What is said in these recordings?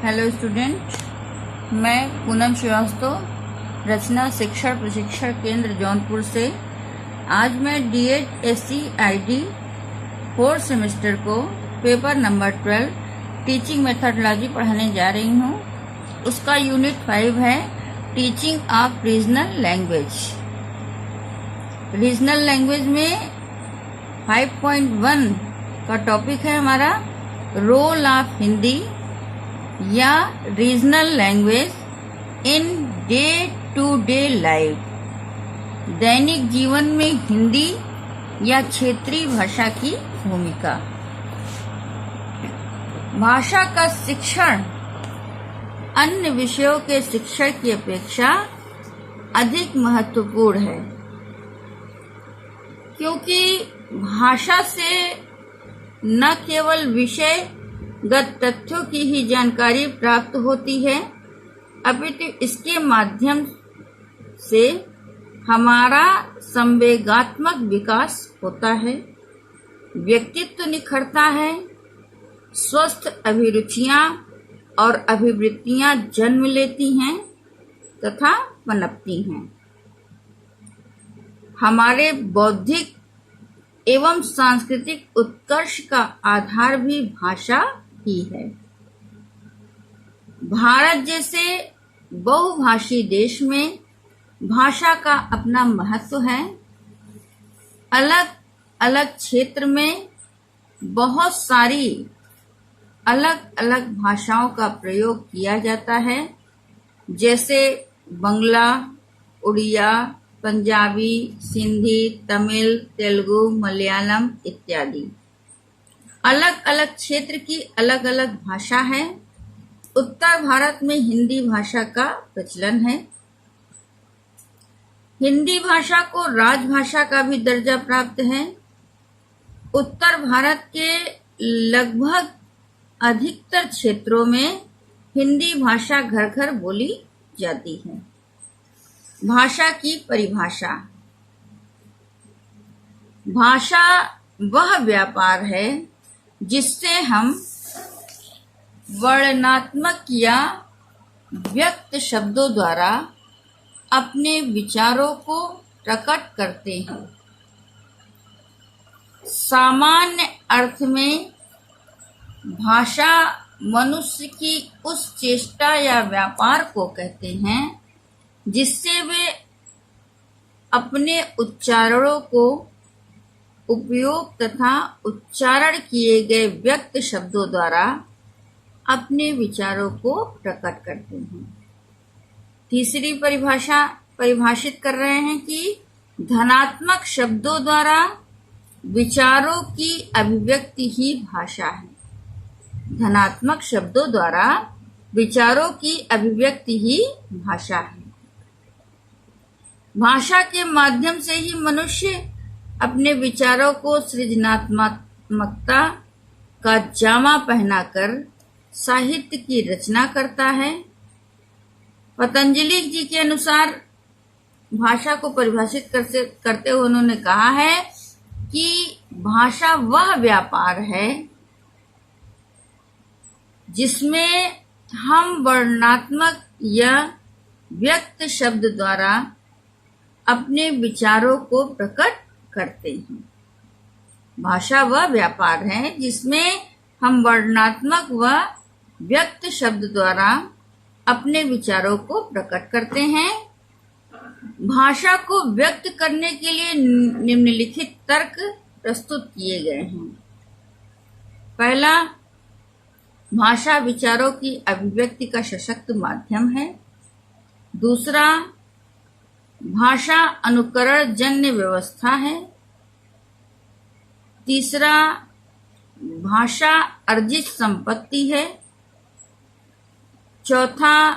Hello student, मैं पूनम श्रीवास्तव, रचना शिक्षण प्रशिक्षण केंद्र जौनपुर से। आज मैं डीएड SCID 4th सेमेस्टर को पेपर नंबर 12 टीचिंग मेथडोलॉजी पढ़ाने जा रही हूँ। उसका यूनिट 5 है teaching of regional language. Regional language में 5.1 का टॉपिक है हमारा रोल ऑफ हिंदी या regional language in day to day life. दैनिक जीवन में हिंदी या क्षेत्रीय भाषा की भूमिका। भाषा का शिक्षण अन्य विषयों के शिक्षण की अपेक्षा अधिक महत्वपूर्ण है, क्योंकि भाषा से न केवल विषयगत तथ्यों की ही जानकारी प्राप्त होती है, अपितु इसके माध्यम से हमारा संवेगात्मक विकास होता है, व्यक्तित्व निखरता है, स्वस्थ अभिरुचियां और अभिवृत्तियां जन्म लेती हैं तथा पनपती हैं। हमारे बौद्धिक एवं सांस्कृतिक उत्कर्ष का आधार भी भाषा ही है। भारत जैसे बहुभाषी देश में भाषा का अपना महत्व है। अलग अलग क्षेत्र में बहुत सारी अलग अलग भाषाओं का प्रयोग किया जाता है, जैसे बंगला, उड़िया, पंजाबी, सिंधी, तमिल, तेलुगु, मलयालम इत्यादि। अलग अलग क्षेत्र की अलग अलग भाषा है। उत्तर भारत में हिंदी भाषा का प्रचलन है। हिंदी भाषा को राजभाषा का भी दर्जा प्राप्त है। उत्तर भारत के लगभग अधिकतर क्षेत्रों में हिंदी भाषा घर घर बोली जाती है। भाषा की परिभाषा। भाषा वह व्यापार है जिससे हम वर्णनात्मक या व्यक्त शब्दों द्वारा अपने विचारों को प्रकट करते हैं। सामान्य अर्थ में भाषा मनुष्य की उस चेष्टा या व्यापार को कहते हैं जिससे वे अपने उच्चारणों को उपयोग तथा उच्चारण किए गए व्यक्त शब्दों द्वारा अपने विचारों को प्रकट करते हैं। तीसरी परिभाषा परिभाषित कर रहे हैं कि धनात्मक शब्दों द्वारा विचारों की अभिव्यक्ति ही भाषा है। धनात्मक शब्दों द्वारा विचारों की अभिव्यक्ति ही भाषा है। भाषा के माध्यम से ही मनुष्य अपने विचारों को सृजनात्मकता का जामा पहनाकर साहित्य की रचना करता है। पतंजलि जी के अनुसार भाषा को परिभाषित करते हुए उन्होंने कहा है कि भाषा वह व्यापार है जिसमें हम वर्णनात्मक या व्यक्त शब्द द्वारा अपने विचारों को प्रकट करते हैं। भाषा वह व्यापार है जिसमें हम वर्णनात्मक व व्यक्त शब्द द्वारा अपने विचारों को प्रकट करते हैं। भाषा को व्यक्त करने के लिए निम्नलिखित तर्क प्रस्तुत किए गए हैं। पहला, भाषा विचारों की अभिव्यक्ति का सशक्त माध्यम है। दूसरा, भाषा अनुकरण जन्य व्यवस्था है। तीसरा, भाषा अर्जित संपत्ति है। चौथा,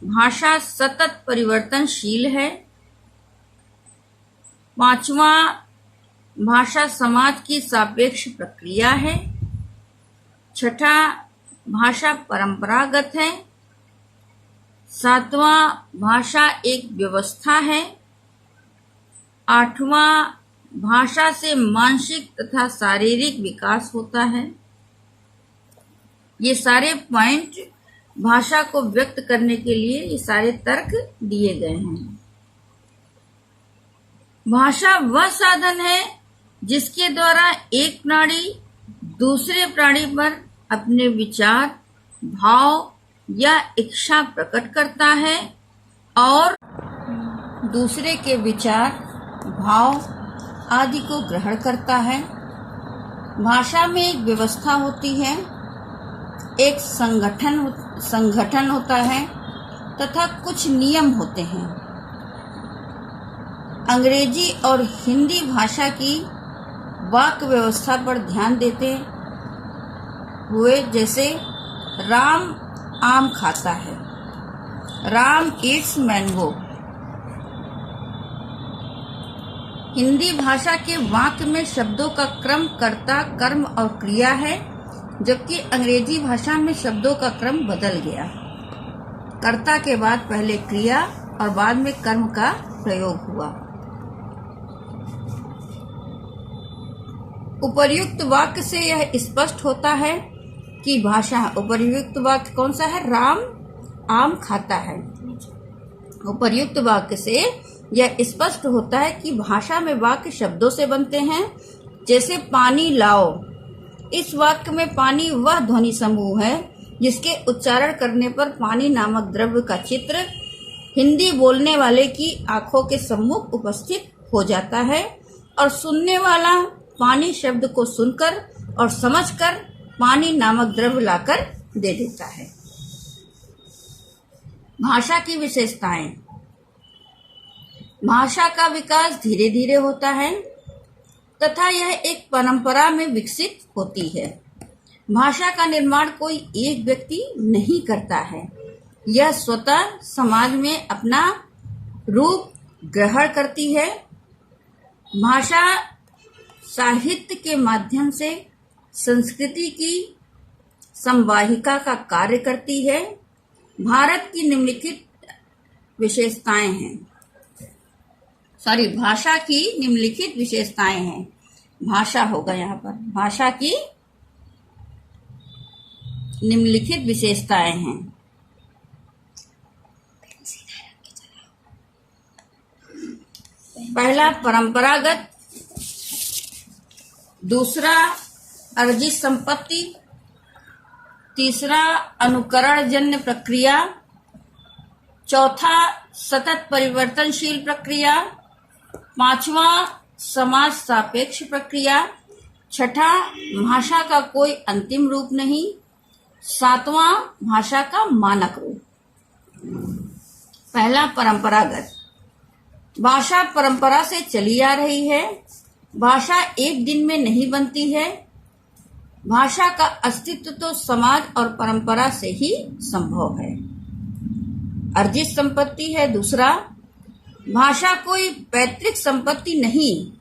भाषा सतत परिवर्तनशील है। पांचवा, भाषा समाज की सापेक्ष प्रक्रिया है। छठा, भाषा परंपरागत है। सातवां, भाषा एक व्यवस्था है। आठवां, भाषा से मानसिक तथा शारीरिक विकास होता है। ये सारे पॉइंट भाषा को व्यक्त करने के लिए ये सारे तर्क दिए गए हैं। भाषा वह साधन है जिसके द्वारा एक प्राणी दूसरे प्राणी पर अपने विचार, भाव या इच्छा प्रकट करता है और दूसरे के विचार, भाव आदि को ग्रहण करता है। भाषा में एक व्यवस्था होती है, एक संगठन होता है तथा कुछ नियम होते हैं। अंग्रेजी और हिंदी भाषा की वाक्य व्यवस्था पर ध्यान देते हुए, जैसे राम आम खाता है, राम ईट्स मैंगो। हिंदी भाषा के वाक्य में शब्दों का क्रम कर्ता, कर्म और क्रिया है, जबकि अंग्रेजी भाषा में शब्दों का क्रम बदल गया। कर्ता के बाद पहले क्रिया और बाद में कर्म का प्रयोग हुआ। उपर्युक्त वाक्य से यह स्पष्ट होता है कि भाषा, उपर्युक्त वाक्य कौन सा है? राम आम खाता है। उपर्युक्त वाक्य से यह स्पष्ट होता है कि भाषा में वाक्य शब्दों से बनते हैं, जैसे पानी लाओ। इस वाक्य में पानी वह ध्वनि समूह है जिसके उच्चारण करने पर पानी नामक द्रव्य का चित्र हिंदी बोलने वाले की आंखों के सम्मुख उपस्थित हो जाता है और सुनने वाला पानी शब्द को सुनकर और समझकर पानी नामक द्रव्य लाकर दे देता है। भाषा की विशेषताएं। भाषा का विकास धीरे धीरे होता है तथा यह एक परंपरा में विकसित होती है। भाषा का निर्माण कोई एक व्यक्ति नहीं करता है, यह स्वतः समाज में अपना रूप ग्रहण करती है। भाषा साहित्य के माध्यम से संस्कृति की संवाहिका का कार्य करती है। भारत की निम्नलिखित विशेषताएं हैं। भाषा की निम्नलिखित विशेषताएं हैं। भाषा होगा यहाँ पर, भाषा की निम्नलिखित विशेषताएं हैं। पहला परंपरागत, दूसरा अर्जित संपत्ति, तीसरा अनुकरण जन्य प्रक्रिया, चौथा सतत परिवर्तनशील प्रक्रिया, पांचवा समाज सापेक्ष प्रक्रिया, छठा भाषा का कोई अंतिम रूप नहीं, सातवां भाषा का मानक रूप। पहला परंपरागत। भाषा परंपरा से चली आ रही है। भाषा एक दिन में नहीं बनती है। भाषा का अस्तित्व तो समाज और परंपरा से ही संभव है। अर्जित संपत्ति है दूसरा। भाषा कोई पैतृक संपत्ति नहीं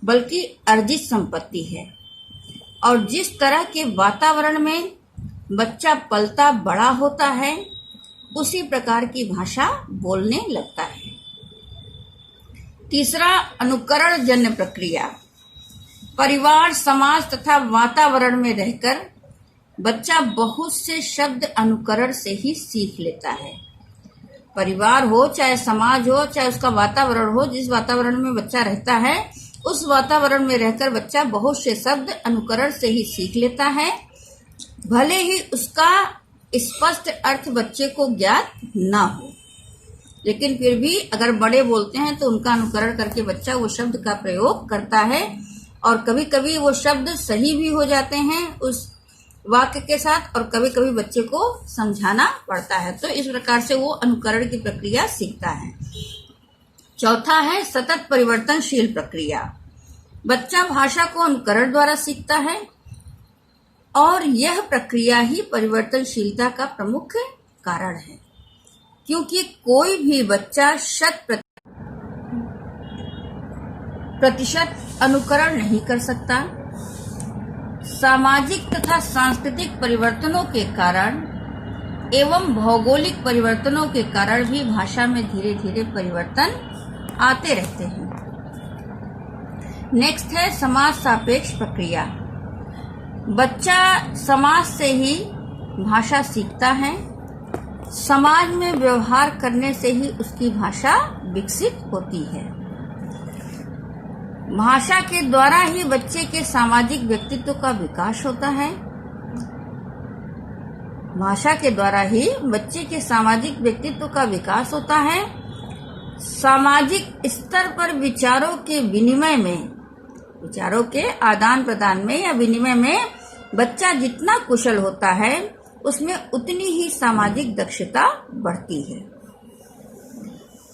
बल्कि अर्जित संपत्ति है और जिस तरह के वातावरण में बच्चा पलता बड़ा होता है उसी प्रकार की भाषा बोलने लगता है। तीसरा अनुकरण जन्य प्रक्रिया। परिवार, समाज तथा वातावरण में रहकर बच्चा बहुत से शब्द अनुकरण से ही सीख लेता है। परिवार हो, चाहे समाज हो, चाहे उसका वातावरण हो, जिस वातावरण में बच्चा रहता है उस वातावरण में रहकर बच्चा बहुत से शब्द अनुकरण से ही सीख लेता है, भले ही उसका स्पष्ट अर्थ बच्चे को ज्ञात ना हो। लेकिन फिर भी अगर बड़े बोलते हैं तो उनका अनुकरण करके बच्चा वो शब्द का प्रयोग करता है और कभी कभी वो शब्द सही भी हो जाते हैं उस वाक्य के साथ और कभी कभी बच्चे को समझाना पड़ता है। तो इस प्रकार से वो अनुकरण की प्रक्रिया सीखता है। चौथा है सतत परिवर्तनशील प्रक्रिया। बच्चा भाषा को अनुकरण द्वारा सीखता है और यह प्रक्रिया ही परिवर्तनशीलता का प्रमुख कारण है, क्योंकि कोई भी बच्चा 100% अनुकरण नहीं कर सकता। सामाजिक तथा सांस्कृतिक परिवर्तनों के कारण एवं भौगोलिक परिवर्तनों के कारण भी भाषा में धीरे धीरे परिवर्तन आते रहते हैं। नेक्स्ट है समाज सापेक्ष प्रक्रिया। बच्चा समाज से ही भाषा सीखता है, समाज में व्यवहार करने से ही उसकी भाषा विकसित होती है। भाषा के द्वारा ही बच्चे के सामाजिक व्यक्तित्व का विकास होता है। भाषा के द्वारा ही बच्चे के सामाजिक व्यक्तित्व का विकास होता है। सामाजिक स्तर पर विचारों के विनिमय में, विचारों के आदान प्रदान में या विनिमय में बच्चा जितना कुशल होता है उसमें उतनी ही सामाजिक दक्षता बढ़ती है।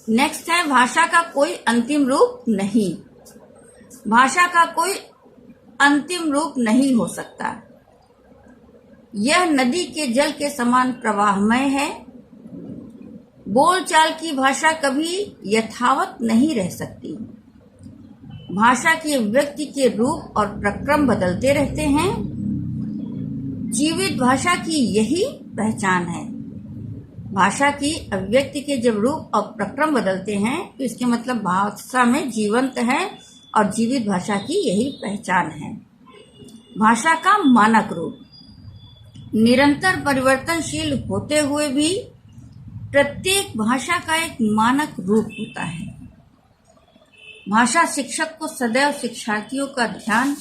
नेक्स्ट है, भाषा का कोई अंतिम रूप नहीं। भाषा का कोई अंतिम रूप नहीं हो सकता। यह नदी के जल के समान प्रवाहमय है। बोलचाल की भाषा कभी यथावत नहीं रह सकती। भाषा के व्यक्ति के रूप और प्रक्रम बदलते रहते हैं। जीवित भाषा की यही पहचान है। भाषा की अभिव्यक्ति के जब रूप और प्रक्रम बदलते हैं तो इसके मतलब भाषा में जीवंत है और जीवित भाषा की यही पहचान है। भाषा का मानक रूप निरंतर परिवर्तनशील होते हुए भी प्रत्येक भाषा का एक मानक रूप होता है। भाषा शिक्षक को सदैव शिक्षार्थियों का ध्यान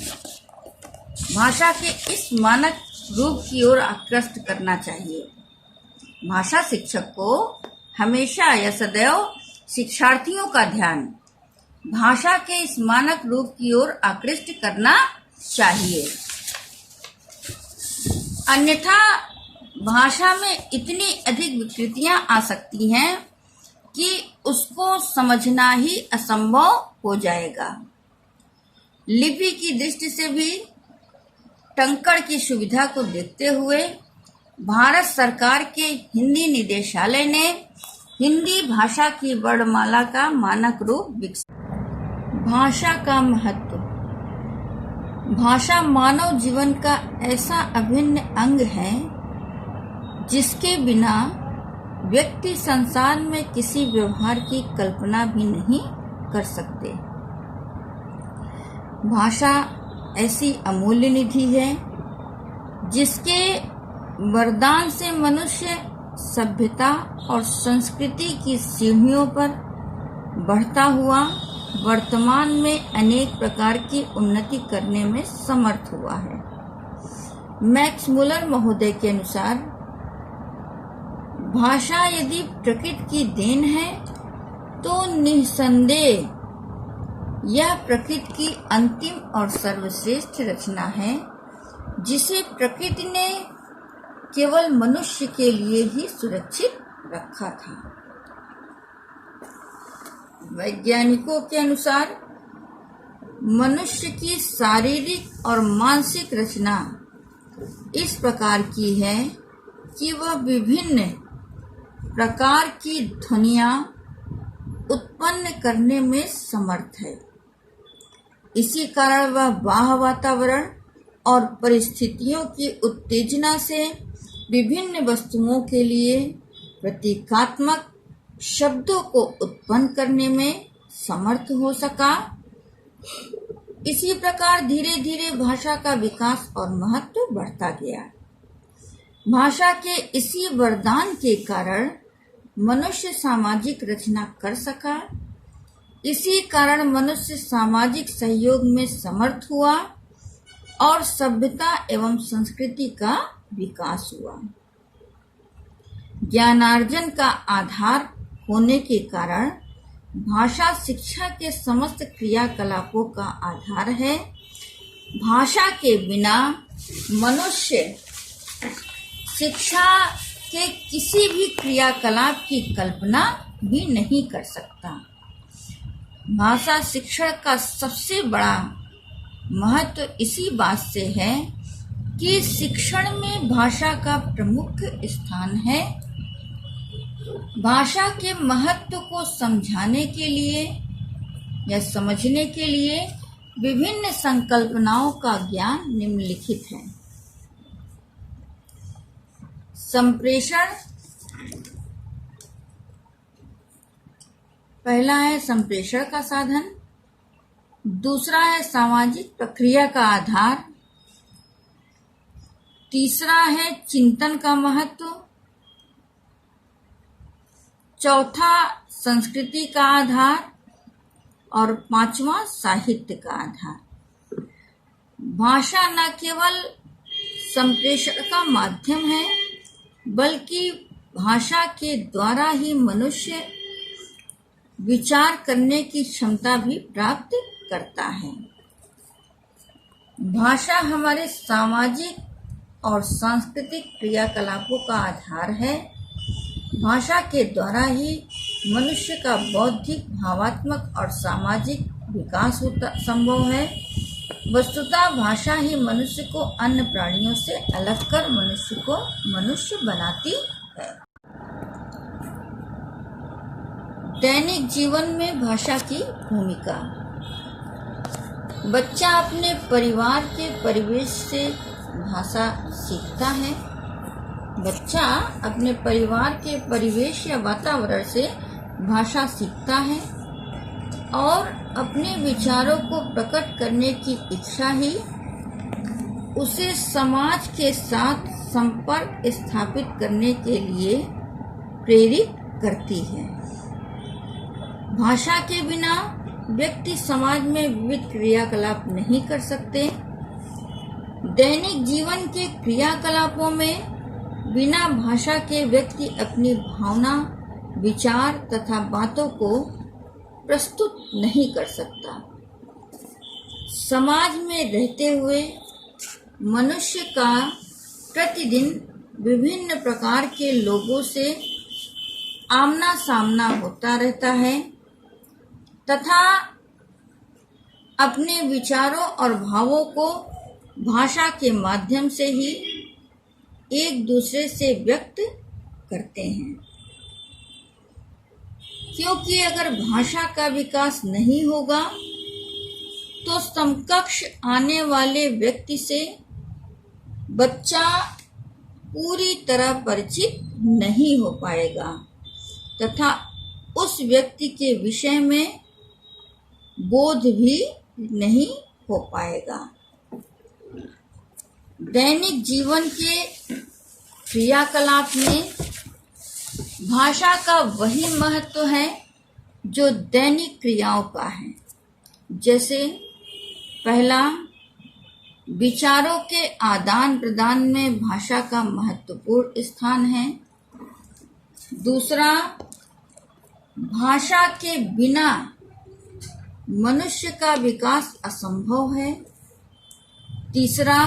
भाषा के इस मानक रूप की ओर आकृष्ट करना चाहिए। भाषा शिक्षक को हमेशा या सदैव शिक्षार्थियों का ध्यान भाषा के इस मानक रूप की ओर आकृष्ट करना चाहिए। अन्यथा भाषा में इतनी अधिक विकृतियां आ सकती हैं कि उसको समझना ही असंभव हो जाएगा। लिपि की दृष्टि से भी टंकण की सुविधा को देखते हुए भारत सरकार के हिंदी निदेशालय ने हिंदी भाषा की वर्णमाला का मानक रूप विकसित। भाषा का महत्व। भाषा मानव जीवन का ऐसा अभिन्न अंग है जिसके बिना व्यक्ति संसार में किसी व्यवहार की कल्पना भी नहीं कर सकते। भाषा ऐसी अमूल्य निधि है जिसके वरदान से मनुष्य सभ्यता और संस्कृति की सीढ़ियों पर बढ़ता हुआ वर्तमान में अनेक प्रकार की उन्नति करने में समर्थ हुआ है। मैक्स मुलर महोदय के अनुसार भाषा यदि प्रकृति की देन है तो निसंदेह यह प्रकृति की अंतिम और सर्वश्रेष्ठ रचना है जिसे प्रकृति ने केवल मनुष्य के लिए ही सुरक्षित रखा था। वैज्ञानिकों के अनुसार मनुष्य की शारीरिक और मानसिक रचना इस प्रकार की है कि वह विभिन्न प्रकार की ध्वनियां उत्पन्न करने में समर्थ है। इसी कारण वह बाह्य वातावरण और परिस्थितियों की उत्तेजना से विभिन्न वस्तुओं के लिए प्रतीकात्मक शब्दों को उत्पन्न करने में समर्थ हो सका। इसी प्रकार धीरे धीरे भाषा का विकास और महत्व बढ़ता गया। भाषा के इसी वरदान के कारण मनुष्य सामाजिक रचना कर सका। इसी कारण मनुष्य सामाजिक सहयोग में समर्थ हुआ और सभ्यता एवं संस्कृति का विकास हुआ। ज्ञानार्जन का आधार होने के कारण भाषा शिक्षा के समस्त क्रियाकलापों का आधार है। भाषा के बिना मनुष्य शिक्षा के किसी भी क्रियाकलाप की कल्पना भी नहीं कर सकता। भाषा शिक्षण का सबसे बड़ा महत्व इसी बात से है कि शिक्षण में भाषा का प्रमुख स्थान है। भाषा के महत्व को समझाने के लिए या समझने के लिए विभिन्न संकल्पनाओं का ज्ञान निम्नलिखित है। संप्रेषण, पहला है संप्रेषण का साधन, दूसरा है सामाजिक प्रक्रिया का आधार, तीसरा है चिंतन का महत्व, चौथा संस्कृति का आधार और पांचवा साहित्य का आधार। भाषा न केवल संप्रेषण का माध्यम है, बल्कि भाषा के द्वारा ही मनुष्य विचार करने की क्षमता भी प्राप्त करता है। भाषा हमारे सामाजिक और सांस्कृतिक क्रियाकलापों का आधार है। भाषा के द्वारा ही मनुष्य का बौद्धिक, भावात्मक और सामाजिक विकास संभव है। वस्तुतः भाषा ही मनुष्य को अन्य प्राणियों से अलग कर मनुष्य को मनुष्य बनाती है। दैनिक जीवन में भाषा की भूमिका। बच्चा अपने परिवार के परिवेश से भाषा सीखता है। बच्चा अपने परिवार के परिवेश या वातावरण से भाषा सीखता है और अपने विचारों को प्रकट करने की इच्छा ही उसे समाज के साथ संपर्क स्थापित करने के लिए प्रेरित करती है। भाषा के बिना व्यक्ति समाज में विविध क्रियाकलाप नहीं कर सकते। दैनिक जीवन के क्रियाकलापों में बिना भाषा के व्यक्ति अपनी भावना, विचार तथा बातों को प्रस्तुत नहीं कर सकता। समाज में रहते हुए मनुष्य का प्रतिदिन विभिन्न प्रकार के लोगों से आमना सामना होता रहता है तथा अपने विचारों और भावों को भाषा के माध्यम से ही एक दूसरे से व्यक्त करते हैं। क्योंकि अगर भाषा का विकास नहीं होगा तो समकक्ष आने वाले व्यक्ति से बच्चा पूरी तरह परिचित नहीं हो पाएगा तथा उस व्यक्ति के विषय में बोध भी नहीं हो पाएगा। दैनिक जीवन के क्रियाकलाप में भाषा का वही महत्व है जो दैनिक क्रियाओं का है। जैसे पहला, विचारों के आदान प्रदान में भाषा का महत्वपूर्ण स्थान है। दूसरा, भाषा के बिना मनुष्य का विकास असंभव है। तीसरा,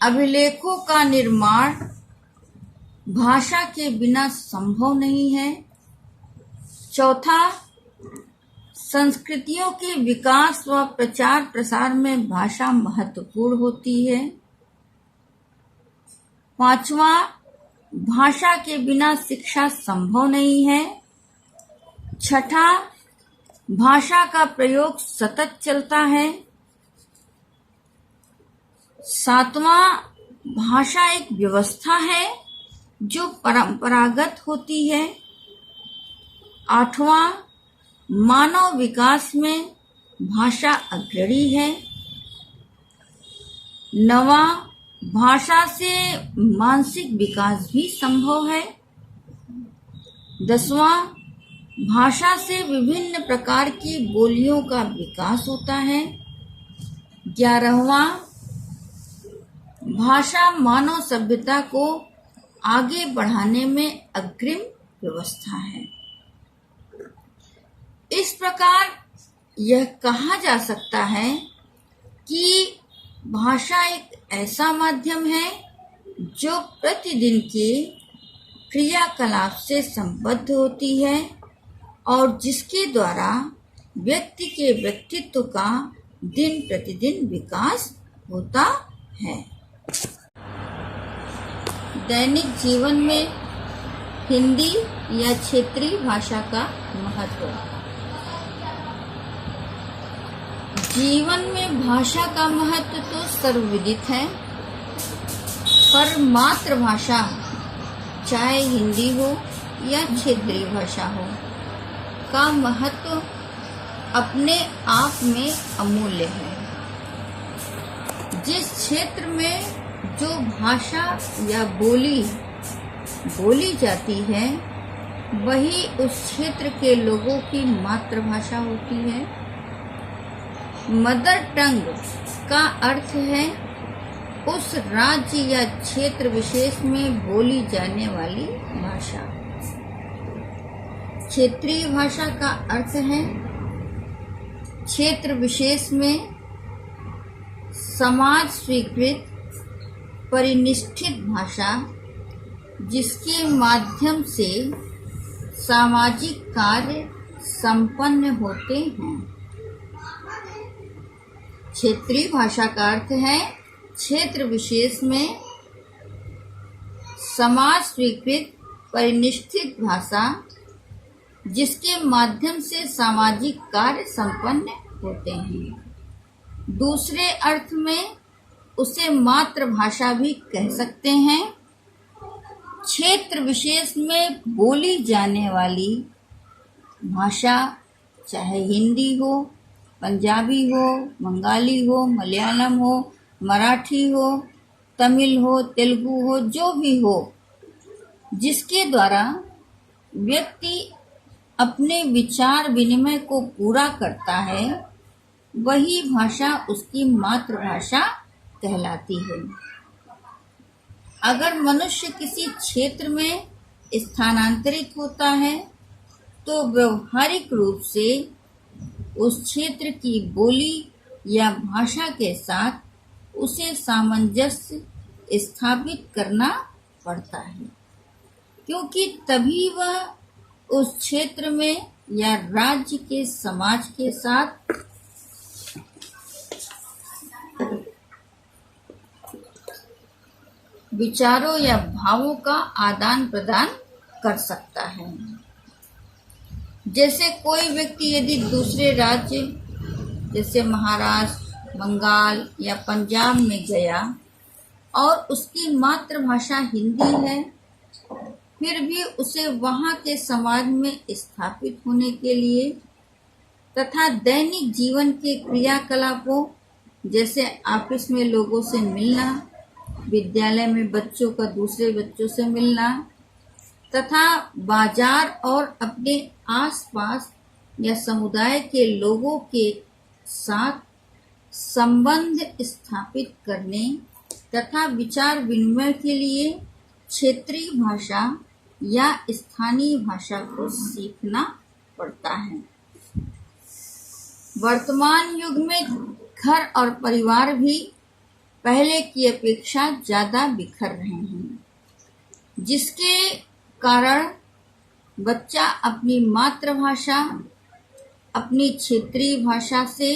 अभिलेखों का निर्माण भाषा के बिना संभव नहीं है। चौथा, संस्कृतियों के विकास व प्रचार प्रसार में भाषा महत्वपूर्ण होती है। पांचवा, भाषा के बिना शिक्षा संभव नहीं है। छठा, भाषा का प्रयोग सतत चलता है। सातवां, भाषा एक व्यवस्था है जो परंपरागत होती है। आठवां, मानव विकास में भाषा अग्रणी है। नवां, भाषा से मानसिक विकास भी संभव है। 10वां, भाषा से विभिन्न प्रकार की बोलियों का विकास होता है। 11वां, भाषा मानव सभ्यता को आगे बढ़ाने में अग्रिम व्यवस्था है। इस प्रकार यह कहा जा सकता है कि भाषा एक ऐसा माध्यम है जो प्रतिदिन के क्रियाकलाप से संबद्ध होती है और जिसके द्वारा व्यक्ति के व्यक्तित्व का दिन प्रतिदिन विकास होता है। दैनिक जीवन में हिंदी या क्षेत्रीय भाषा का महत्व। जीवन में भाषा का महत्व तो सर्वविदित है, पर मातृभाषा चाहे हिंदी हो या क्षेत्रीय भाषा हो का महत्व अपने आप में अमूल्य है। जिस क्षेत्र में जो भाषा या बोली बोली जाती है वही उस क्षेत्र के लोगों की मातृभाषा होती है। मदर टंग का अर्थ है उस राज्य या क्षेत्र विशेष में बोली जाने वाली भाषा। क्षेत्रीय भाषा का अर्थ है क्षेत्र विशेष में समाज स्वीकृत परिनिष्ठित भाषा जिसके माध्यम से सामाजिक कार्य संपन्न होते हैं। क्षेत्रीय भाषा का अर्थ है क्षेत्र विशेष में समाज स्वीकृत परिनिष्ठित भाषा जिसके माध्यम से सामाजिक कार्य संपन्न होते हैं। दूसरे अर्थ में उसे मातृभाषा भी कह सकते हैं। क्षेत्र विशेष में बोली जाने वाली भाषा चाहे हिंदी हो, पंजाबी हो, बंगाली हो, मलयालम हो, मराठी हो, तमिल हो, तेलुगु हो, जो भी हो, जिसके द्वारा व्यक्ति अपने विचार विनिमय को पूरा करता है वही भाषा उसकी मातृभाषा कहलाती है। अगर मनुष्य किसी क्षेत्र में स्थानांतरित होता है तो व्यवहारिक रूप से उस क्षेत्र की बोली या भाषा के साथ उसे सामंजस्य स्थापित करना पड़ता है, क्योंकि तभी वह उस क्षेत्र में या राज्य के समाज के साथ विचारों या भावों का आदान प्रदान कर सकता है। जैसे कोई व्यक्ति यदि दूसरे राज्य जैसे महाराष्ट्र, बंगाल या पंजाब में गया और उसकी मातृभाषा हिंदी है, फिर भी उसे वहाँ के समाज में स्थापित होने के लिए तथा दैनिक जीवन के क्रियाकलापों जैसे ऑफिस में लोगों से मिलना, विद्यालय में बच्चों का दूसरे बच्चों से मिलना तथा बाजार और अपने आसपास या समुदाय के लोगों के साथ संबंध स्थापित करने तथा विचार विनिमय के लिए क्षेत्रीय भाषा या स्थानीय भाषा को सीखना पड़ता है। वर्तमान युग में घर और परिवार भी पहले की अपेक्षा ज्यादा बिखर रहे हैं, जिसके कारण बच्चा अपनी मातृभाषा, अपनी क्षेत्रीय भाषा से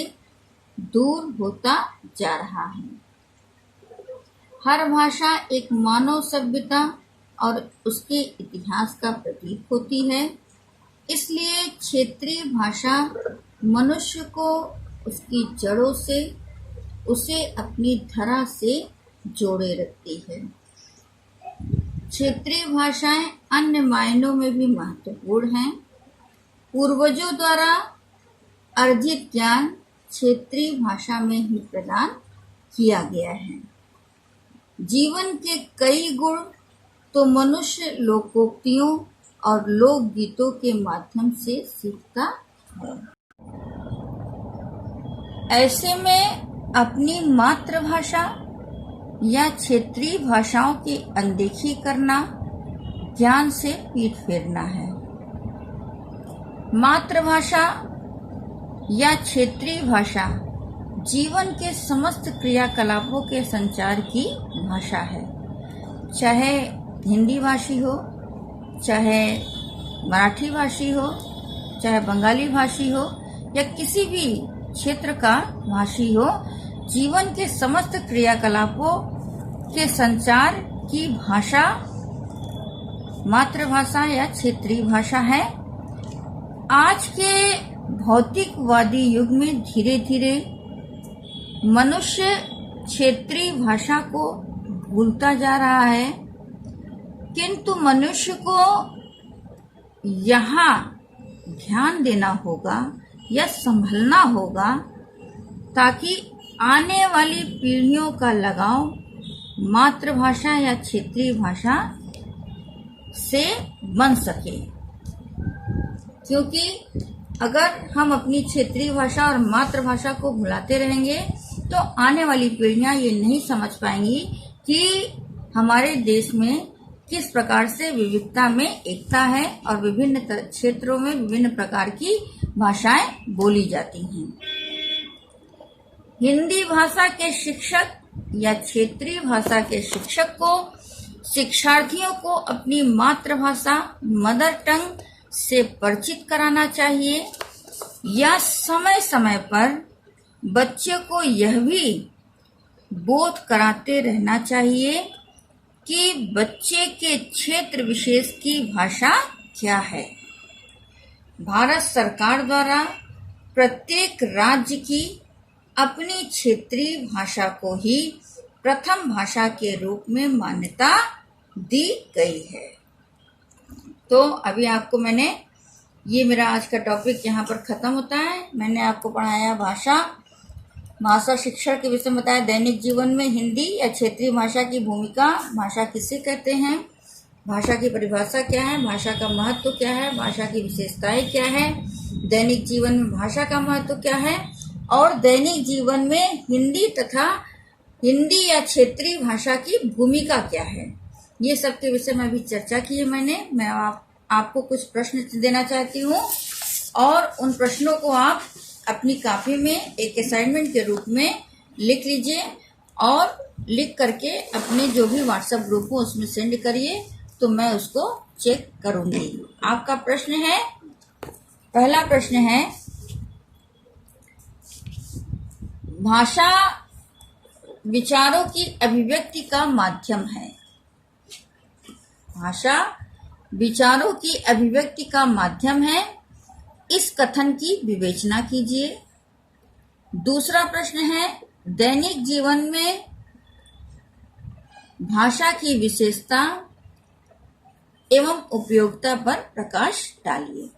दूर होता जा रहा है। हर भाषा एक मानव सभ्यता और उसके इतिहास का प्रतीक होती है, इसलिए क्षेत्रीय भाषा मनुष्य को उसकी जड़ों से, उसे अपनी धरा से जोड़े रखती है। क्षेत्रीय भाषाएं अन्य मायनों में भी महत्वपूर्ण हैं। पूर्वजों द्वारा अर्जित ज्ञान क्षेत्रीय भाषा में ही प्रदान किया गया है। जीवन के कई गुण तो मनुष्य लोकोक्तियों और लोकगीतों के माध्यम से सीखता है। ऐसे में अपनी मातृभाषा या क्षेत्रीय भाषाओं की अनदेखी करना ज्ञान से पीठ फेरना है। मातृभाषा या क्षेत्रीय भाषा जीवन के समस्त क्रियाकलापों के संचार की भाषा है। चाहे हिंदी भाषी हो, चाहे मराठी भाषी हो, चाहे बंगाली भाषी हो या किसी भी क्षेत्र का भाषी हो, जीवन के समस्त क्रियाकलापों के संचार की भाषा मातृभाषा या क्षेत्रीय भाषा है। आज के भौतिकवादी युग में धीरे धीरे मनुष्य क्षेत्रीय भाषा को भूलता जा रहा है, किंतु मनुष्य को यहाँ ध्यान देना होगा या संभलना होगा ताकि आने वाली पीढ़ियों का लगाव मातृभाषा या क्षेत्रीय भाषा से बन सके, क्योंकि अगर हम अपनी क्षेत्रीय भाषा और मातृभाषा को भुलाते रहेंगे तो आने वाली पीढ़ियां ये नहीं समझ पाएंगी कि हमारे देश में किस प्रकार से विविधता में एकता है और विभिन्न क्षेत्रों में विभिन्न प्रकार की भाषाएं बोली जाती हैं। हिंदी भाषा के शिक्षक या क्षेत्रीय भाषा के शिक्षक को शिक्षार्थियों को अपनी मातृभाषा मदर टंग से परिचित कराना चाहिए, या समय समय पर बच्चे को यह भी बोध कराते रहना चाहिए कि बच्चे के क्षेत्र विशेष की भाषा क्या है। भारत सरकार द्वारा प्रत्येक राज्य की अपनी क्षेत्रीय भाषा को ही प्रथम भाषा के रूप में मान्यता दी गई है। तो अभी आपको मैंने ये मेरा आज का टॉपिक यहाँ पर खत्म होता है। मैंने आपको पढ़ाया भाषा शिक्षण के विषय में बताया, दैनिक जीवन में हिंदी या क्षेत्रीय भाषा की भूमिका, भाषा किसे कहते हैं, भाषा की परिभाषा क्या है, भाषा का महत्व क्या है, भाषा की विशेषताएं क्या है, दैनिक जीवन में भाषा का महत्व क्या है, और दैनिक जीवन में हिंदी या क्षेत्रीय भाषा की भूमिका क्या है। ये सब के विषय में अभी चर्चा की है मैंने। मैं आपको कुछ प्रश्न देना चाहती हूँ और उन प्रश्नों को आप अपनी कॉपी में एक असाइनमेंट के रूप में लिख लीजिए और लिख करके अपने जो भी व्हाट्सएप ग्रुप हो उसमें सेंड करिए, तो मैं उसको चेक करूंगी। आपका प्रश्न है, पहला प्रश्न है, भाषा विचारों की अभिव्यक्ति का माध्यम है। भाषा विचारों की अभिव्यक्ति का माध्यम है, इस कथन की विवेचना कीजिए। दूसरा प्रश्न है, दैनिक जीवन में भाषा की विशेषता एवं उपयोगिता पर प्रकाश डालिए।